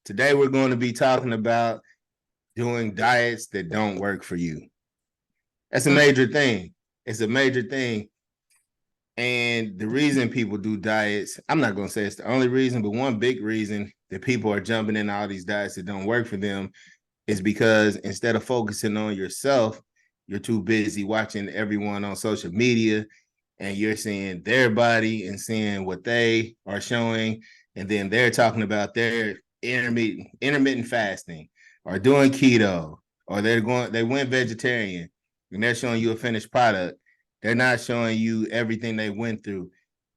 Today we're going to be talking about doing diets that don't work for you. That's a major thing. It's a major thing. And the reason people do diets, I'm not going to say it's the only reason, but one big reason that people are jumping in all these diets that don't work for them is because instead of focusing on yourself, you're too busy watching everyone on social media and you're seeing their body and seeing what they are showing. And then they're talking about their intermittent fasting or doing keto, or they went vegetarian and they're showing you a finished product. They're not showing you everything they went through.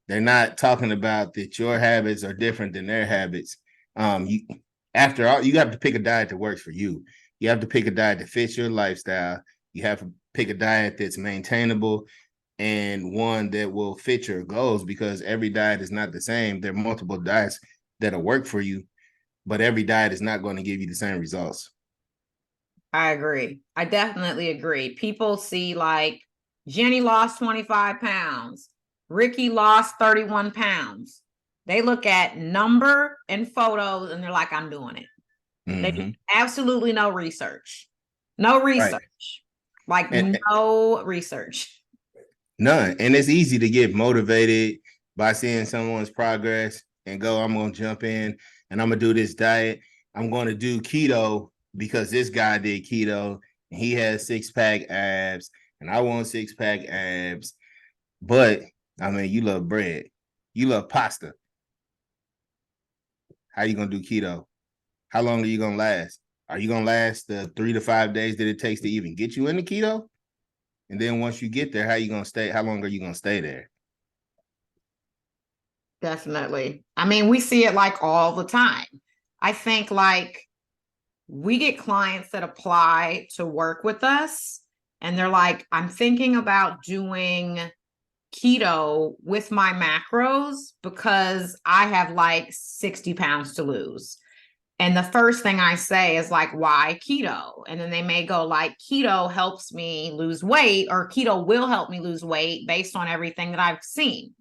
They're not talking about that your habits are different than their habits. After all, you have to pick a diet that works for you. You have to pick a diet that fits your lifestyle. You have to pick a diet that's maintainable and one that will fit your goals, because every diet is not the same. There are multiple diets that'll work for you, but every diet is not going to give you the same results. I agree. I definitely agree. People see like Jenny lost 25 pounds. Ricky lost 31 pounds. They look at number and photos and they're like, I'm doing it. They do absolutely no research. No research. Right. No research. None. And it's easy to get motivated by seeing someone's progress and go, I'm going to jump in and I'm going to do this diet. I'm going to do keto because this guy did keto and he has 6-pack abs and I want 6-pack abs. But I mean, you love bread. You love pasta. How you going to do keto? How long are you going to last? Are you going to last the 3 to 5 days that it takes to even get you into keto? And then once you get there, how you going to stay? How long are you going to stay there? Definitely. I mean, we see it like all the time. I think like we get clients that apply to work with us and they're like, I'm thinking about doing keto with my macros because I have like 60 pounds to lose. And the first thing I say is like, why keto? And then they may go like, keto helps me lose weight, or keto will help me lose weight based on everything that I've seen.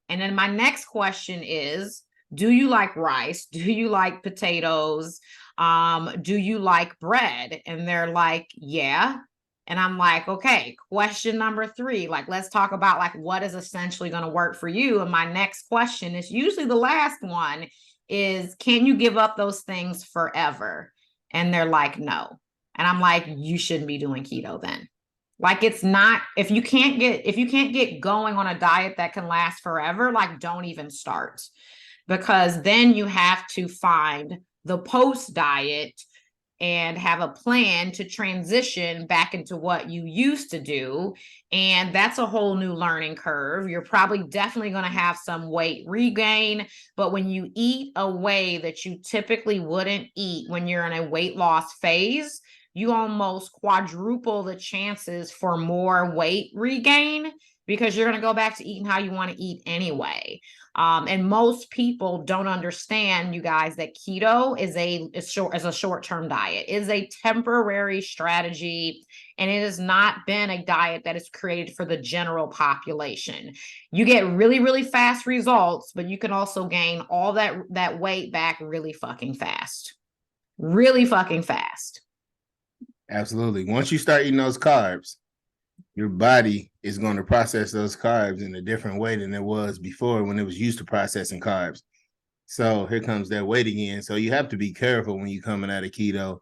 And then my next question is, do you like rice? Do you like potatoes? Do you like bread? And they're like, yeah. And I'm like, okay, question number 3, like, let's talk about like what is essentially going to work for you. And my next question is usually the last one is, can you give up those things forever? And they're like, no. And I'm like, you shouldn't be doing keto then. Like, it's not, if you can't get going on a diet that can last forever, like, don't even start, because then you have to find the post diet and have a plan to transition back into what you used to do. And that's a whole new learning curve. You're probably definitely going to have some weight regain, but when you eat a way that you typically wouldn't eat when you're in a weight loss phase, you almost quadruple the chances for more weight regain, because you're going to go back to eating how you want to eat anyway. And most people don't understand, you guys, that keto is a short-term diet. It is a temporary strategy, and it has not been a diet that is created for the general population. You get really, really fast results, but you can also gain all that weight back really fucking fast. Really fucking fast. Absolutely. Once you start eating those carbs, your body is going to process those carbs in a different way than it was before when it was used to processing carbs. So here comes that weight again. So you have to be careful when you're coming out of keto,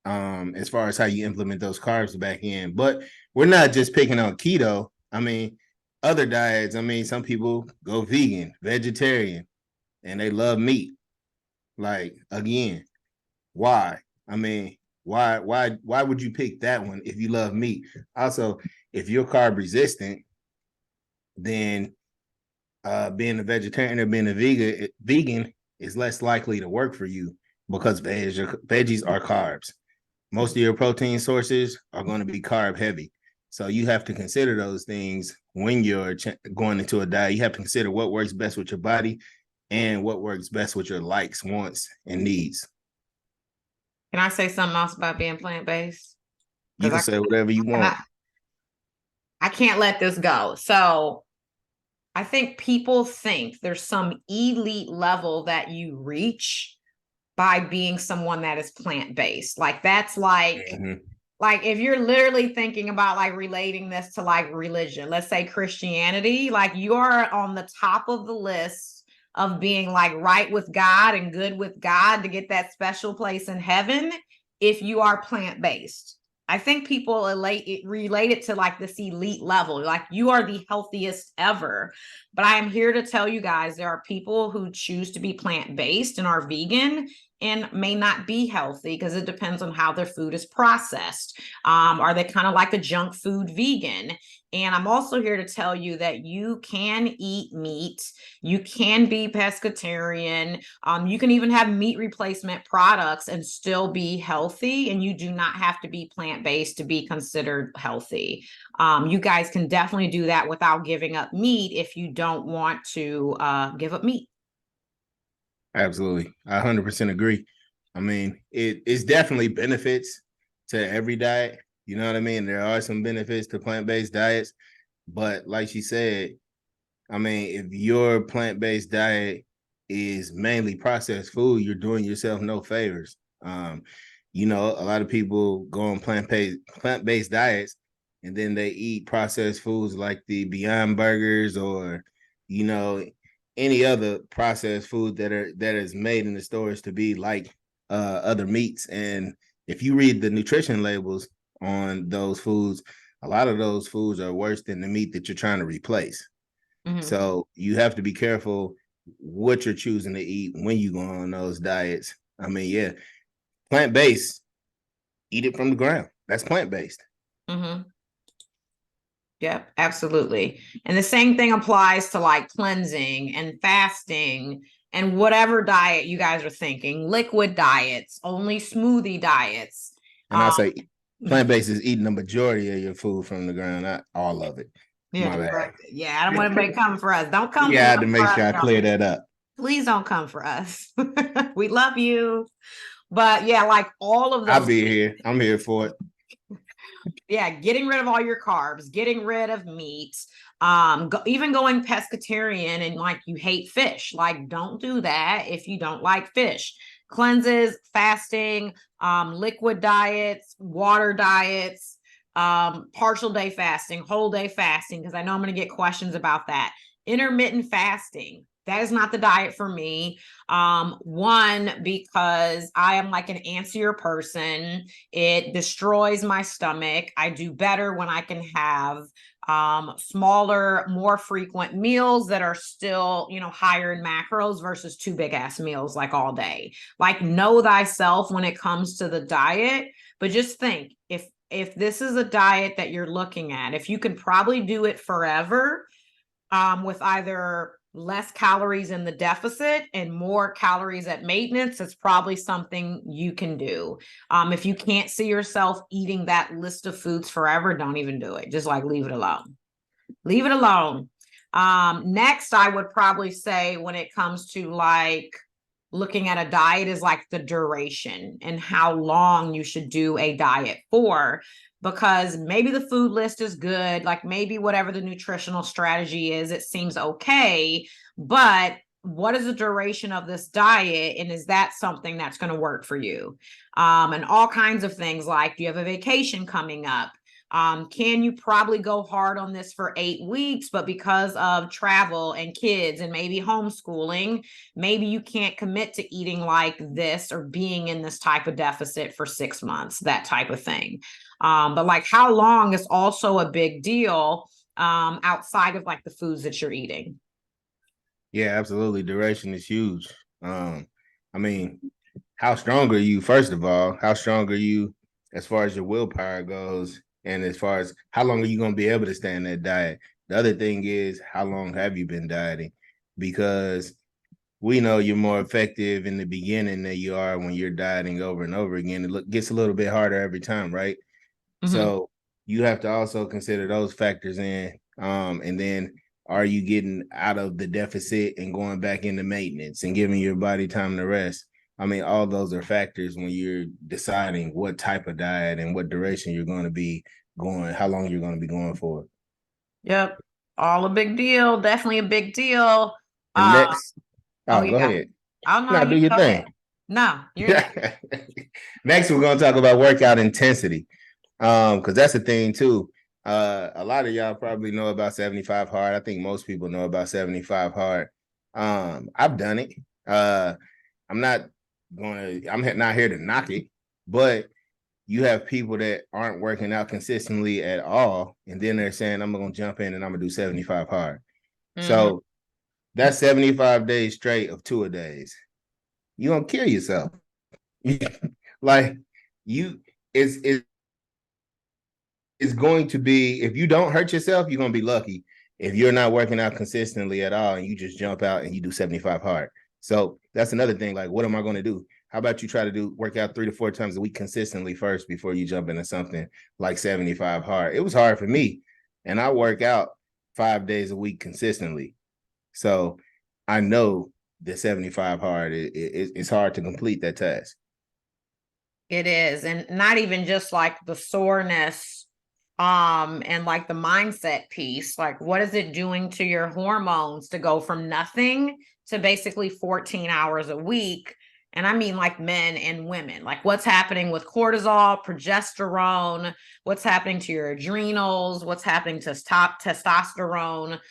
as far as how you implement those carbs back in. But we're not just picking on keto. I mean, other diets. I mean, some people go vegan, vegetarian, and they love meat. Like, again, why? I mean, why would you pick that one if you love meat? Also, if you're carb resistant, then being a vegetarian or being a vegan is less likely to work for you, because veggies are carbs. Most of your protein sources are going to be carb heavy. So you have to consider those things when you're going into a diet. You have to consider what works best with your body and what works best with your likes, wants, and needs. Can I say something else about being plant-based? You can say whatever you want. I can't let this go. So I think people think there's some elite level that you reach by being someone that is plant-based. Like that's like Mhm. like if you're literally thinking about like relating this to like religion, let's say Christianity, like you're on the top of the list of being like right with God and good with God to get that special place in heaven if you are plant-based. I think people relate it to like this elite level, like you are the healthiest ever. But I am here to tell you guys there are people who choose to be plant-based and are vegan and may not be healthy because it depends on how their food is processed. Are they kind of like a junk food vegan? And I'm also here to tell you that you can eat meat. You can be pescatarian. You can even have meat replacement products and still be healthy. And you do not have to be plant-based to be considered healthy. You guys can definitely do that without giving up meat if you don't want to give up meat. Absolutely. I 100% agree. I mean, it's definitely benefits to every diet. You know what I mean? There are some benefits to plant-based diets, but like she said, I mean, if your plant-based diet is mainly processed food, you're doing yourself no favors. You know, a lot of people go on plant-based diets and then they eat processed foods like the Beyond Burgers or, you know, any other processed food that is made in the stores to be like other meats. And if you read the nutrition labels on those foods, a lot of those foods are worse than the meat that you're trying to replace. Mm-hmm. So you have to be careful what you're choosing to eat when you go on those diets. I mean, yeah, plant-based, eat it from the ground. That's plant-based. Mm-hmm. Yep, absolutely. And the same thing applies to like cleansing and fasting and whatever diet you guys are thinking, liquid diets, only smoothie diets. And I say plant-based is eating the majority of your food from the ground, not all of it. Yeah, My bad. yeah, I don't want anybody coming for us. Don't come Yeah, I had to for make us, sure I clear that up. please don't come for us. We love you. But yeah, like all of I'll those. be here. I'm here for it. Yeah, getting rid of all your carbs, getting rid of meat, even going pescatarian and like you hate fish, like don't do that if you don't like fish. Cleanses, fasting, liquid diets, water diets, partial day fasting, whole day fasting, because I know I'm going to get questions about that. Intermittent fasting, that is not the diet for me. One, because I am like an antsier person. It destroys my stomach. I do better when I can have smaller, more frequent meals that are still, you know, higher in macros versus two big ass meals like all day. Like know thyself when it comes to the diet, but just think if this is a diet that you're looking at, if you can probably do it forever, with either less calories in the deficit and more calories at maintenance, it's probably something you can do. If you can't see yourself eating that list of foods forever, don't even do it. Just like leave it alone. Leave it alone. Next, I would probably say when it comes to like looking at a diet is like the duration and how long you should do a diet for, because maybe the food list is good, like maybe whatever the nutritional strategy is, it seems okay, but what is the duration of this diet and is that something that's going to work for you? And all kinds of things like, do you have a vacation coming up? Can you probably go hard on this for 8 weeks, but because of travel and kids and maybe homeschooling, maybe you can't commit to eating like this or being in this type of deficit for 6 months, that type of thing. But like how long is also a big deal outside of like the foods that you're eating. Yeah, absolutely. Duration is huge. I mean, how strong are you, first of all? How strong are you as far as your willpower goes? And as far as how long are you going to be able to stay in that diet? The other thing is, how long have you been dieting? Because we know you're more effective in the beginning than you are when you're dieting over and over again. It gets a little bit harder every time, right? Mm-hmm. So you have to also consider those factors in. And then are you getting out of the deficit and going back into maintenance and giving your body time to rest? I mean, all those are factors when you're deciding what type of diet and what duration you're going to be going, how long you're going to be going for. Yep. All a big deal. Definitely a big deal. And next, Oh go yeah. ahead. Oh no, Now you do your go ahead. thing. No, you're next. Next, we're gonna talk about workout intensity. Because that's the thing too. A lot of y'all probably know about 75 hard. I think most people know about 75 hard. I've done it. I'm not I'm not here to knock it, but you have people that aren't working out consistently at all, and then they're saying, I'm gonna jump in and I'm gonna do 75 hard. Mhm. So that's 75 days straight of two-a-days. You're gonna kill yourself. Like you it's going to be, if you don't hurt yourself, you're going to be lucky. If you're not working out consistently at all and you just jump out and you do 75 hard. So that's another thing. Like, what am I going to do? How about you try to work out 3 to 4 times a week consistently first before you jump into something like 75 hard? It was hard for me, and I work out 5 days a week consistently. So I know that 75 hard, it's hard to complete that task. It is. And not even just like the soreness, and like the mindset piece. Like, what is it doing to your hormones to go from nothing to basically 14 hours a week? And I mean, like men and women, like what's happening with cortisol, progesterone, what's happening to your adrenals, what's happening to stop testosterone.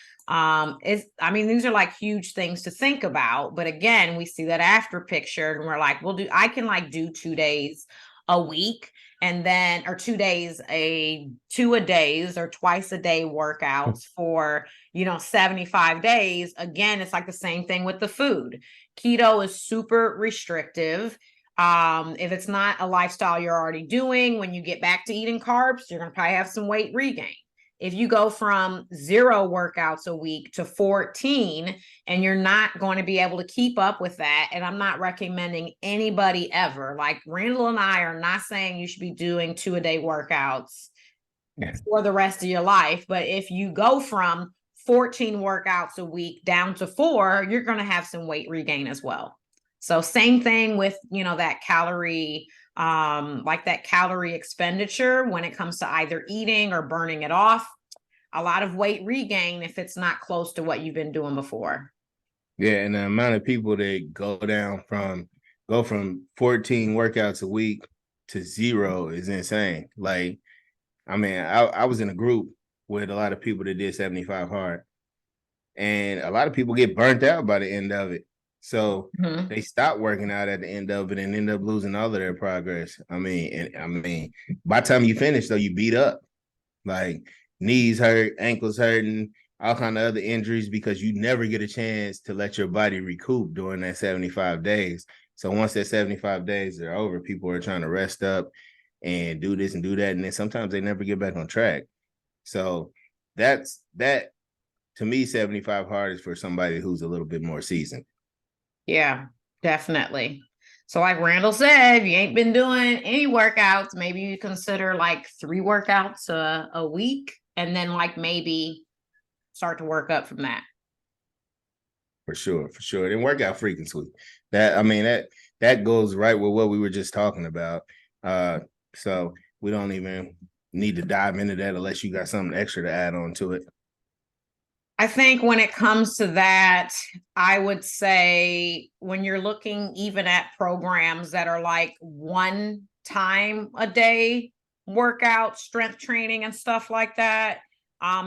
Is I mean, these are like huge things to think about. But again, we see that after picture and we're like, I can like do 2 days a week, and then or 2 days a 2-a-days or twice a day workouts for 75 days. Again, it's like the same thing with the food. Keto is super restrictive. If it's not a lifestyle you're already doing, when you get back to eating carbs, you're going to probably have some weight regain. If you go from 0 workouts a week to 14, and you're not going to be able to keep up with that, and I'm not recommending anybody ever, like Randall and I are not saying you should be doing 2-a-day workouts for the rest of your life. But if you go from 14 workouts a week down to 4, you're going to have some weight regain as well. So same thing with, that calorie, like that calorie expenditure when it comes to either eating or burning it off. A lot of weight regain if it's not close to what you've been doing before. Yeah, and the amount of people that go from 14 workouts a week to 0 is insane. Like, I mean, I was in a group with a lot of people that did 75 hard, and a lot of people get burnt out by the end of it. So they stop working out at the end of it and end up losing all of their progress. I mean, by the time you finish, though, you beat up, like knees hurt, ankles hurting, all kind of other injuries, because you never get a chance to let your body recoup during that 75 days. So once that 75 days are over, people are trying to rest up and do this and do that, and then sometimes they never get back on track. So that's that. To me, 75 hard is for somebody who's a little bit more seasoned. Yeah, definitely. So like Randall said, if you ain't been doing any workouts, maybe you consider like 3 workouts a week, and then like maybe start to work up from that. For sure, for sure. And workout frequency. That goes right with what we were just talking about. So we don't even need to dive into that unless you got something extra to add on to it. I think when it comes to that, I would say when you're looking even at programs that are like 1 time a day workout, strength training and stuff like that,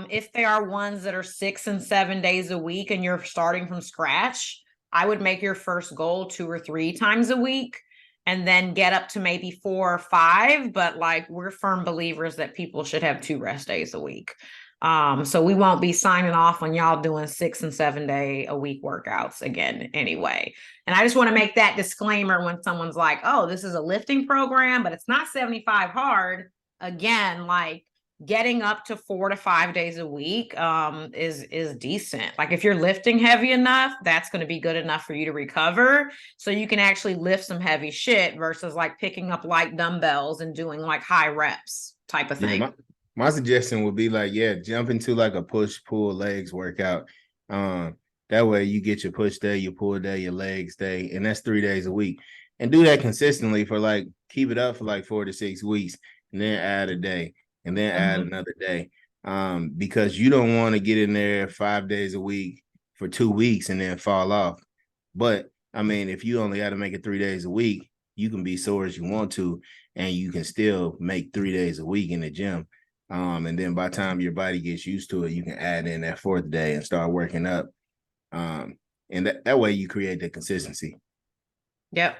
if they are ones that are 6 and 7 days a week and you're starting from scratch, I would make your first goal 2 or 3 times a week and then get up to maybe 4 or 5. But like, we're firm believers that people should have 2 rest days a week. So we won't be signing off on y'all doing 6 and 7 day a week workouts again anyway. And I just want to make that disclaimer when someone's like, oh, this is a lifting program, but it's not 75 hard. Again, like getting up to 4 to 5 days a week is decent. Like if you're lifting heavy enough, that's going to be good enough for you to recover. So you can actually lift some heavy shit versus like picking up light dumbbells and doing like high reps type of thing. My suggestion would be like, jump into like a push pull legs workout. That way you get your push day, your pull day, your legs day, and that's 3 days a week. And do that consistently for like, keep it up for like 4 to 6 weeks, and then add a day, and then add another day. Because you don't want to get in there 5 days a week for 2 weeks and then fall off. But I mean, if you only got to make it 3 days a week, you can be sore as you want to, and you can still make 3 days a week in the gym. And then by the time your body gets used to it, you can add in that 4th day and start working up. And that way you create the consistency. Yep.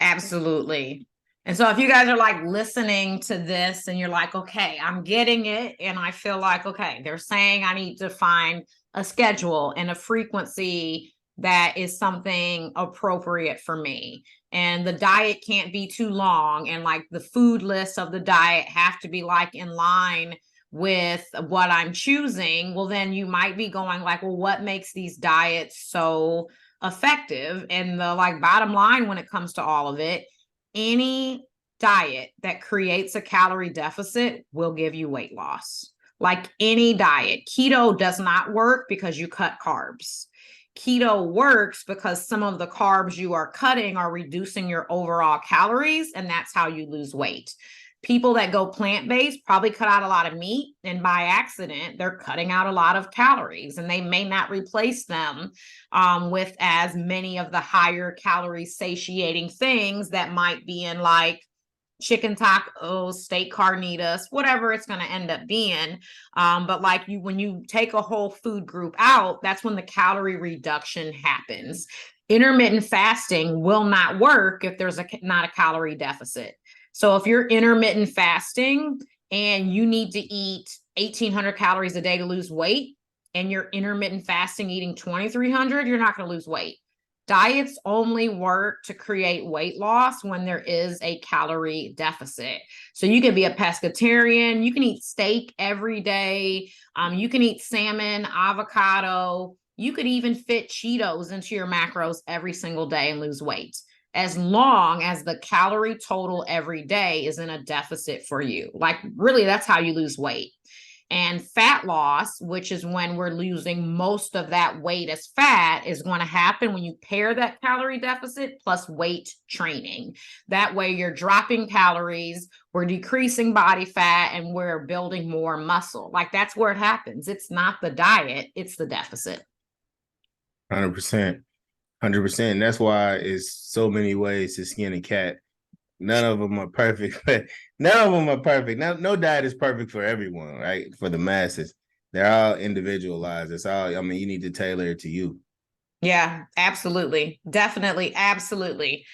Absolutely. And so if you guys are like listening to this and you're like, okay, I'm getting it. And I feel like, okay, they're saying I need to find a schedule and a frequency that is something appropriate for me. And the diet can't be too long. And like the food lists of the diet have to be like in line with what I'm choosing. Well, then you might be going like, well, what makes these diets so effective? And the like bottom line when it comes to all of it, any diet that creates a calorie deficit will give you weight loss. Like any diet, keto does not work because you cut carbs. Keto works because some of the carbs you are cutting are reducing your overall calories, and that's how you lose weight. People that go plant-based probably cut out a lot of meat, and by accident, they're cutting out a lot of calories, and they may not replace them with as many of the higher calorie satiating things that might be in like chicken tacos, steak carnitas, whatever it's going to end up being. But like when you take a whole food group out, that's when the calorie reduction happens. Intermittent fasting will not work if there's not a calorie deficit. So if you're intermittent fasting and you need to eat 1,800 calories a day to lose weight, and you're intermittent fasting eating 2,300, you're not going to lose weight. Diets only work to create weight loss when there is a calorie deficit. So you can be a pescatarian, you can eat steak every day, you can eat salmon, avocado, you could even fit Cheetos into your macros every single day and lose weight, as long as the calorie total every day is in a deficit for you. Like really, that's how you lose weight. And fat loss, which is when we're losing most of that weight as fat, is going to happen when you pair that calorie deficit plus weight training. That way you're dropping calories, we're decreasing body fat, and we're building more muscle. Like that's where it happens. It's not the diet, it's the deficit. 100%. 100%. That's why it's so many ways to skin a cat. None of them are perfect. None of them are perfect. No diet is perfect for everyone, right? For the masses. They're all individualized. It's all, I mean, you need to tailor it to you. Yeah, absolutely. Definitely. Absolutely.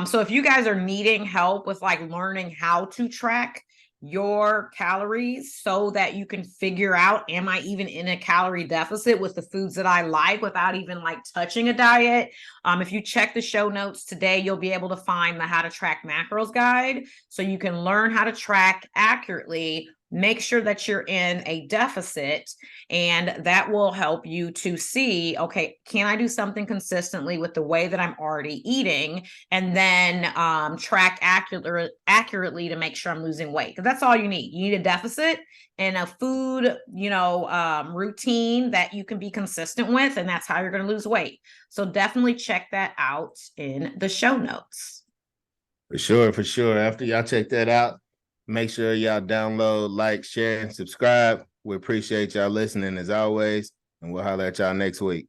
So if you guys are needing help with like learning how to track your calories so that you can figure out, am I even in a calorie deficit with the foods that I like without even like touching a diet? If you check the show notes today, you'll be able to find the How to Track Macros guide so you can learn how to track accurately. Make sure that you're in a deficit, and that will help you to see, okay, can I do something consistently with the way that I'm already eating, and then track accurately to make sure I'm losing weight. Because that's all you need. You need a deficit and a food, routine that you can be consistent with, and that's how you're going to lose weight. So definitely check that out in the show notes. For sure, for sure. After y'all check that out, make sure y'all download, like, share, and subscribe. We appreciate y'all listening as always, and we'll holler at y'all next week.